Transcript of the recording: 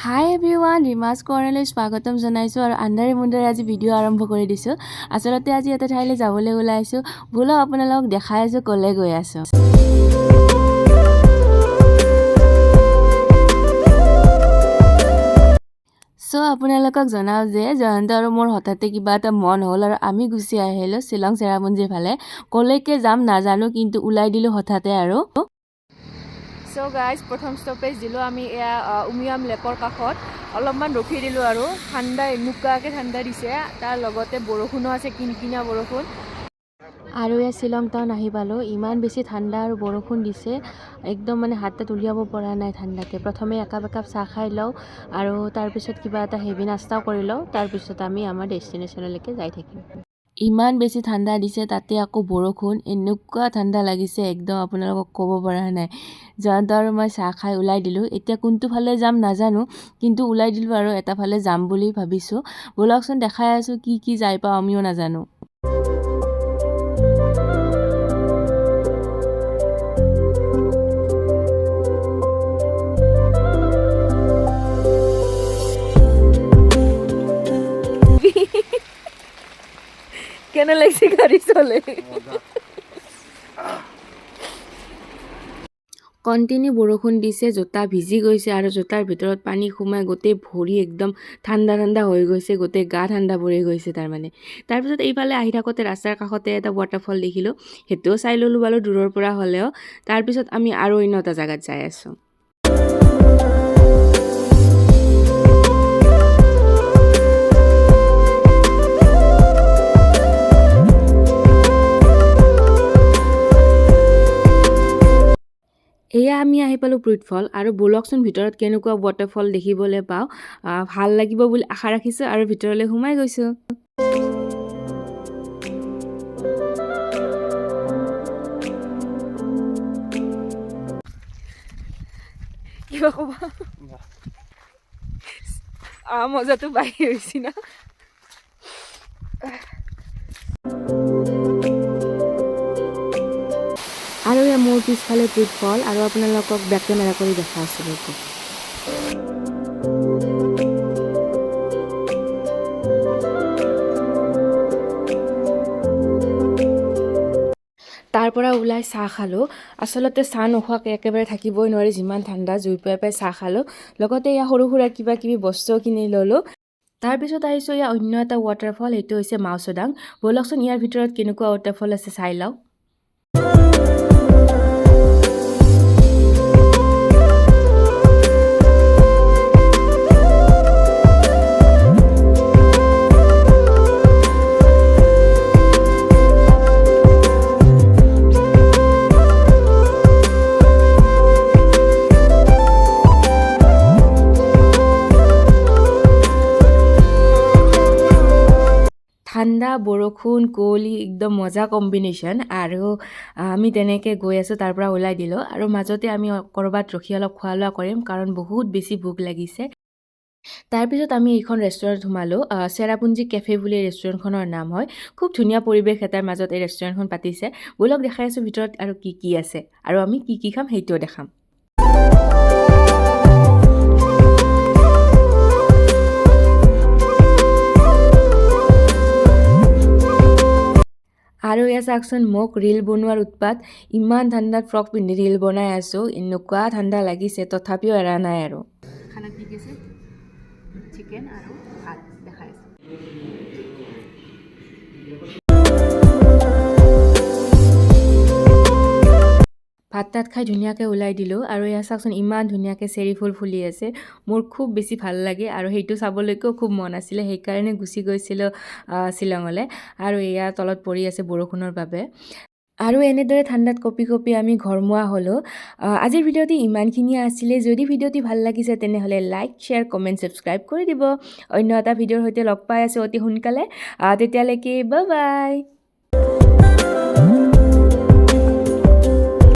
হাই everyone, ৰিমাছ কৰ্ণেলৈ স্বাগতম জনাইছোঁ আৰু আন্ধাৰে মুন্ধাৰে আজি ভিডিঅ' আৰম্ভ কৰি দিছোঁ। আচলতে আজি এটা ঠাইলৈ যাবলৈ ওলাইছোঁ। ব'লক আপোনালোকক দেখাই আছোঁ ক'লৈ গৈ আছোঁ। আপোনালোকক জনাওঁ যে জয়ন্ত আৰু মোৰ হঠাতে কিবা এটা মন হ'ল আৰু আমি গুচি আহিলোঁ শ্বিলং চেৰাপুঞ্জীৰ ফালে। ক'লৈকে যাম নাজানো, কিন্তু ওলাই দিলোঁ হঠাতে আৰু। গাইজ, প্ৰথম ষ্টপেজ দিলোঁ আমি এয়া উমিয়াম লেকৰ কাষত। অলপমান ৰখি দিলোঁ আৰু ঠাণ্ডা এনেকুৱাকৈ ঠাণ্ডা দিছে, তাৰ লগতে বৰষুণো আছে, কিনকিনীয়া বৰষুণ। আৰু এয়া শ্বিলং টাউন আহি পালোঁ। ইমান বেছি ঠাণ্ডা আৰু বৰষুণ দিছে, একদম মানে হাত তাত উলিয়াব পৰা নাই ঠাণ্ডাতে। প্ৰথমে একাপ চাহ খাই লওঁ আৰু তাৰপিছত কিবা এটা হেভি নাস্তাও কৰি লওঁ, তাৰপিছত আমি আমাৰ ডেষ্টিনেশ্যনলৈকে যাই থাকিম। ইমান বেছি ঠাণ্ডা দিছে, তাতে আকৌ বৰষুণ, এনেকুৱা ঠাণ্ডা লাগিছে একদম আপোনালোকক ক'ব পৰা নাই। জয়ন্ত আৰু মই চাহ খাই ওলাই দিলোঁ। এতিয়া কোনটো ফালে যাম নাজানো, কিন্তু ওলাই দিলোঁ আৰু এটা ফালে যাম বুলি ভাবিছোঁ। ব'লকচোন দেখাই আছোঁ কি যাই পাওঁ আমিও নাজানো। কেনে লাগছে গাড়ী চলে? কণ্টিনিউ বৰষুণ দিছে, জোতা ভিজি গৈছে আৰু জোতাৰ ভিতৰত পানী সোমাই গোটেই ভৰি একদম ঠাণ্ডা হৈ গৈছে, গোটেই গা ঠাণ্ডা পৰি গৈছে তাৰমানে। তাৰপিছত এইফালে আহি থাকোঁতে ৰাস্তাৰ কাষতে এটা ৱাটাৰফল দেখিলোঁ, সেইটোও চাই ল'লোঁ বাৰু দূৰৰ পৰা হ'লেও। তাৰপিছত আমি আৰু অন্য এটা জেগাত যাই আছোঁ। এয়া আমি আহি পালোঁ ফ্ৰুইটফল, আৰু ব'লকচোন ভিতৰত কেনেকুৱা ৱাটাৰফল দেখিবলৈ পাওঁ। ভাল লাগিব বুলি আশা ৰাখিছোঁ আৰু ভিতৰলৈ সোমাই গৈছোঁ। কিবা ক'বা? মজাটো বাঢ়ি গৈছে না। আৰু এয়া মোৰ পিছফালে ফ্ৰুইটফল, আৰু আপোনালোকক বেক কেমেৰা কৰি দেখা আছোঁ। তাৰ পৰা ওলাই চাহ খালোঁ। আচলতে চাহ নোখোৱাকৈ একেবাৰে থাকিবই নোৱাৰি, যিমান ঠাণ্ডা। জুই পাই চাহ খালোঁ, লগতে এয়া সৰু সুৰা কিবা কিবি বস্তুও কিনি ল'লোঁ। তাৰপিছত আহিছোঁ এয়া অন্য এটা ৱাটাৰফল, এইটো হৈছে মাওচুদাং। ব'লকচোন ইয়াৰ ভিতৰত কেনেকুৱা ৱাটাৰফল আছে চাই লওঁ। ঠাণ্ডা, বৰষুণ, কুঁৱলী, একদম মজা কম্বিনেশ্যন। আৰু আমি তেনেকৈ গৈ আছোঁ, তাৰ পৰা ওলাই দিলোঁ। আৰু মাজতে আমি ক'ৰবাত ৰখি অলপ খোৱা লোৱা কৰিম, কাৰণ বহুত বেছি ভোক লাগিছে। তাৰপিছত আমি এইখন ৰেষ্টুৰেণ্টত সোমালোঁ। চেৰাপুঞ্জী কেফে বুলি এই ৰেষ্টুৰেণ্টখনৰ নাম হয়। খুব ধুনীয়া পৰিৱেশ এটাৰ মাজত এই ৰেষ্টুৰেণ্টখন পাতিছে। ব'লক দেখাই আছোঁ ভিতৰত আৰু কি আছে, আৰু আমি কি খাম সেইটোও দেখাম। আৰু এয়া চাওকচোন, মোক ৰীল বনোৱাৰ উৎপাত। ইমান ঠাণ্ডাত ফ্ৰক পিন্ধি ৰীল বনাই আছোঁ, এনেকুৱা ঠাণ্ডা লাগিছে, তথাপিও এৰা নাই আৰু। খানাত কি আছে? চিকেন আৰু ভাত দেখাই আছোঁ। ভাত তাত খাই ধুনীয়াকৈ ওলাই দিলোঁ। আৰু এয়া চাওকচোন, ইমান ধুনীয়াকৈ চেৰি ফুল ফুলি আছে। মোৰ খুব বেছি ভাল লাগে আৰু সেইটো চাবলৈকেও খুব মন আছিলে, সেইকাৰণে গুচি গৈছিলোঁ শ্বিলঙলৈ। আৰু এয়া তলত পৰি আছে বৰষুণৰ বাবে। আৰু এনেদৰে ঠাণ্ডাত কঁপি আমি ঘৰমুৱা হ'লোঁ। আজিৰ ভিডিঅ'টি ইমানখিনিয়ে আছিলে। যদি ভিডিঅ'টি ভাল লাগিছে তেনেহ'লে লাইক, শ্বেয়াৰ, কমেণ্ট, ছাবস্ক্ৰাইব কৰি দিব। অন্য এটা ভিডিঅ'ৰ সৈতে লগ পাই আছোঁ অতি সোনকালে। তেতিয়ালৈকে বাই বাই।